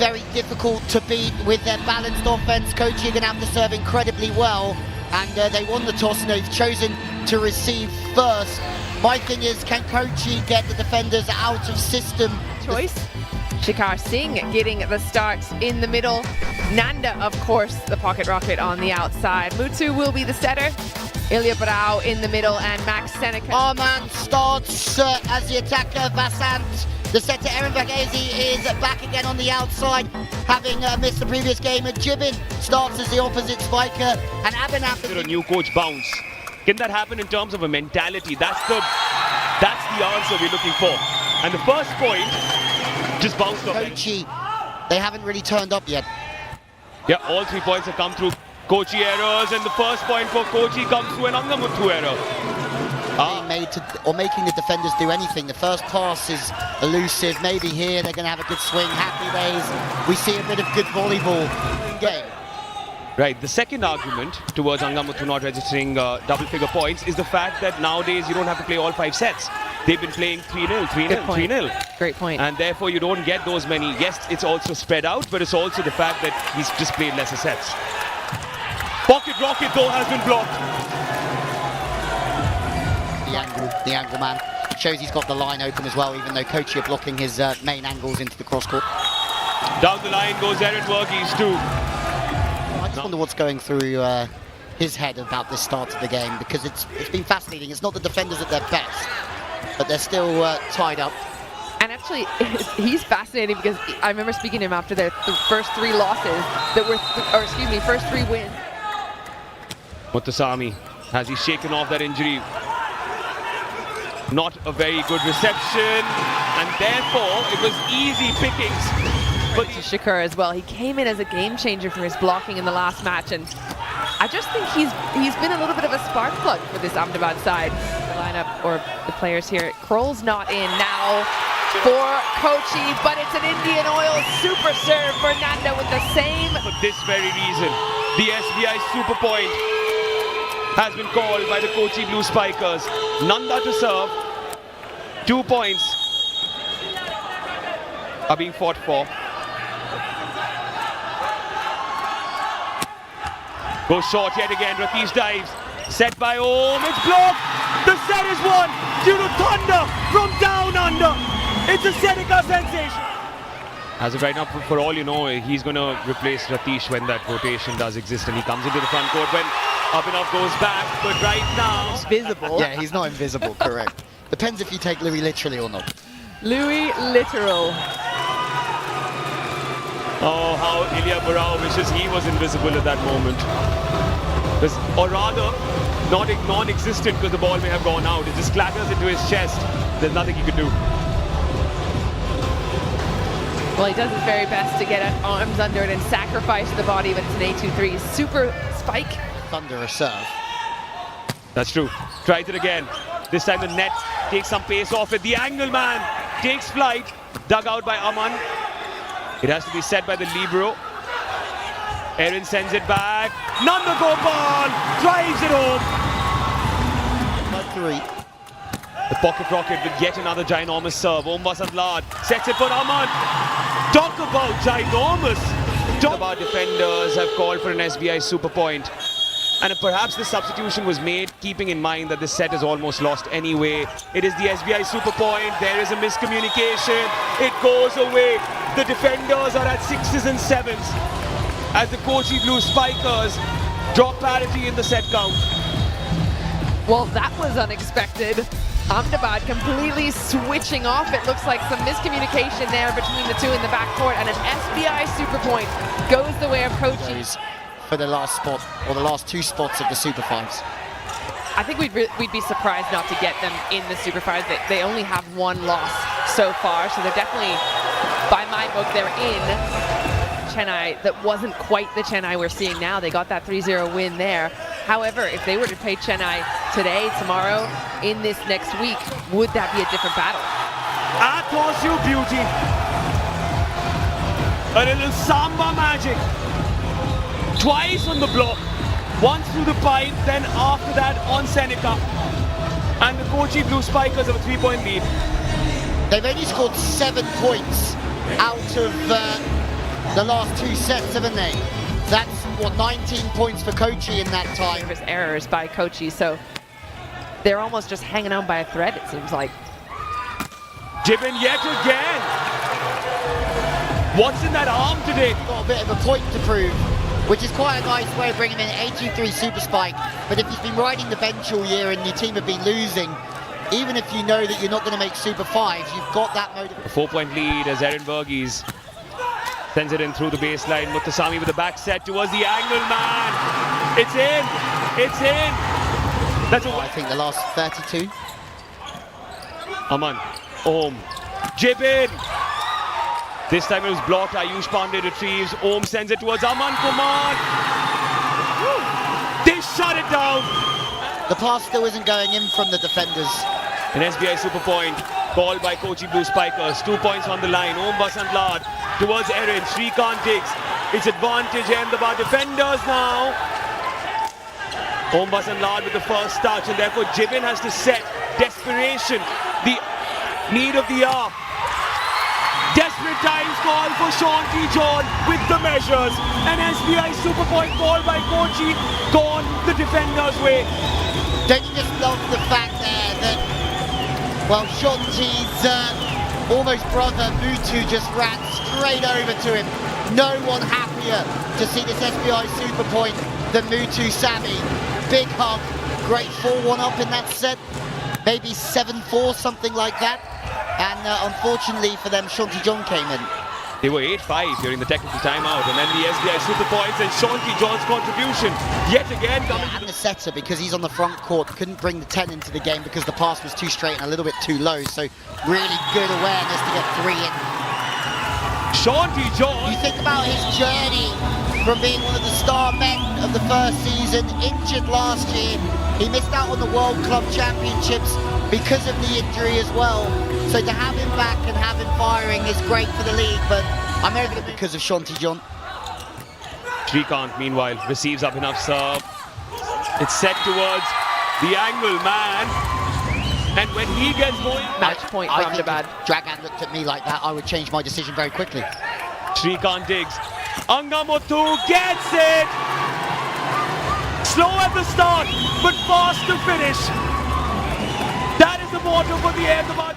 very difficult to beat with their balanced offense. Kochi are going to have to serve incredibly well, and they won the toss and they've chosen to receive first. My thing is, can Kochi get the defenders out of system? Choice. Shikhar Singh getting the start in the middle. Nanda, of course, the pocket rocket on the outside. Mutsu will be the setter. Ilya Barao in the middle and Max Seneca. Arman starts as the attacker. Vasant, the setter. Aaron Vagezi is back again on the outside, having missed the previous game. Jibin starts as the opposite spiker, and Abhinav. A new coach bounce. Can that happen in terms of a mentality? That's the answer we're looking for. And the first point just bounced off. Kochi, they haven't really turned up yet. Yeah, all 3 points have come through Kochi errors, and the first point for Kochi comes through an Angamuthu error. Making the defenders do anything. The first pass is elusive. Maybe here they're going to have a good swing. Happy days. We see a bit of good volleyball game. Right, the second argument towards Angamuthu not registering double-figure points is the fact that nowadays you don't have to play all 5 sets. They've been playing 3-0, 3-0, 3-0. Great point. And therefore you don't get those many. Yes, it's also spread out, but it's also the fact that he's just played lesser sets. Pocket rocket though has been blocked. The angle man shows he's got the line open as well, even though Kochi are blocking his main angles into the cross court. Down the line goes Aaron Verghese too. I just wonder what's going through his head about this start of the game, because it's been fascinating. It's not the defenders at their best, but they're still tied up. And actually, he's fascinating because I remember speaking to him after the first 3 losses that were, first 3 wins. Muthusamy, has he shaken off that injury? Not a very good reception, and therefore it was easy pickings. But Shikhar as well. He came in as a game changer for his blocking in the last match, and I just think he's been a little bit of a spark plug for this Ahmedabad side. The lineup or the players here. Kroll's not in now for Kochi, but it's an Indian Oil super serve for Nanda with the same. For this very reason, the SBI super point has been called by the Kochi Blue Spikers. Nanda to serve. 2 points are being fought for. Goes short yet again. Ratish dives. Set by Om. It's blocked. The set is won due to thunder from down under. It's a Seneca sensation. As of right now, for all you know, he's going to replace Ratish when that rotation does exist, and he comes into the front court when Abhinav goes back. But right now, he's visible. Yeah, he's not invisible. Correct. Depends if you take Louis literally or not. Louis literal. Oh, how Ilya Barao wishes he was invisible at that moment. Or rather, non-existent, because the ball may have gone out. It just clatters into his chest. There's nothing he could do. Well, he does his very best to get arms under it and sacrifice the body, but it's an A2-3. Super spike. Thunder a serve. That's true. Tries it again. This time the net takes some pace off it. The angle man takes flight. Dug out by Aman. It has to be set by the libero. Aaron sends it back. Nanda Gopal drives it home. 3. The pocket rocket with yet another ginormous serve. Om Vasant Lad sets it for Aman. Talk about ginormous. Our defenders have called for an SBI super point. And perhaps the substitution was made keeping in mind that this set is almost lost anyway. It is the SBI super point. There is a miscommunication. It goes away. The defenders are at 6s and 7s as the Kochi Blue Spikers drop parity in the set count. Well, that was unexpected. Ahmedabad completely switching off. It looks like some miscommunication there between the 2 in the backcourt, and an SBI super point goes the way of Kochi. For the last spot, or the last 2 spots of the Super 5s. I think we'd be surprised not to get them in the Super 5s. They only have 1 loss so far, so they're definitely, by my book, they're in. Chennai, that wasn't quite the Chennai we're seeing now. They got that 3-0 win there. However, if they were to play Chennai today, tomorrow, in this next week, would that be a different battle? Atoshu beauty. A little samba magic. Twice on the block, once through the pipe, then after that on Seneca. And the Kochi Blue Spikers have a 3-point lead. They've only scored 7 points out of the last 2 sets, haven't they? That's, what, 19 points for Kochi in that time. Service errors by Kochi, so they're almost just hanging on by a thread, it seems like. Jibin yet again. What's in that arm today? Got a bit of a point to prove, which is quite a nice way of bringing in an 83 super spike. But if you've been riding the bench all year and your team have been losing, even if you know that you're not going to make super fives, you've got that motivation. A 4-point lead as Erin Verghese sends it in through the baseline. Muthusamy with the back set towards the angle, man. It's in. It's in. That's I think the last 32. Aman. Om. Jibin. This time it was blocked. Ayush Pandey retrieves. Om sends it towards Aman Kumar. They shut it down. The pass still isn't going in from the defenders. An SBI super point called by Kochi Blue Spikers. 2 points on the line. Om Basant Lad towards Erin. Srikanth Diggs. It's advantage Ahmedabad defenders now. Om Basant Lad with the first touch, and therefore Jibin has to set. Desperation. The need of the hour. Desperate times call for Shanti John with the measures. An SBI super point called by Kochi, gone the defender's way. Don't you just love the fact there that, well, Shanti's almost brother Muthu just ran straight over to him. No one happier to see this SBI super point than Muthu Sami. Big hug, great 4-1 up in that set, maybe 7-4, something like that. And unfortunately for them, Shanti John came in. They were 8-5 during the technical timeout, and then the SBI super points and Shanti John's contribution yet again coming. And the setter, because he's on the front court, couldn't bring the 10 into the game because the pass was too straight and a little bit too low. So really good awareness to get 3 in. Shanti John. You think about his journey from being one of the star men of the first season, injured last year. He missed out on the World Club Championships because of the injury as well. So to have him back and have him firing is great for the league, but I'm over it because of Shanti John. Srikanth, meanwhile, receives up enough serve. It's set towards the angle, man. And when he gets going... Match point for Ahmedabad. If Dragan looked at me like that, I would change my decision very quickly. Srikanth Diggs. Angamuthu gets it! Slow at the start, but fast to finish. That is the motto for the Ahmedabad.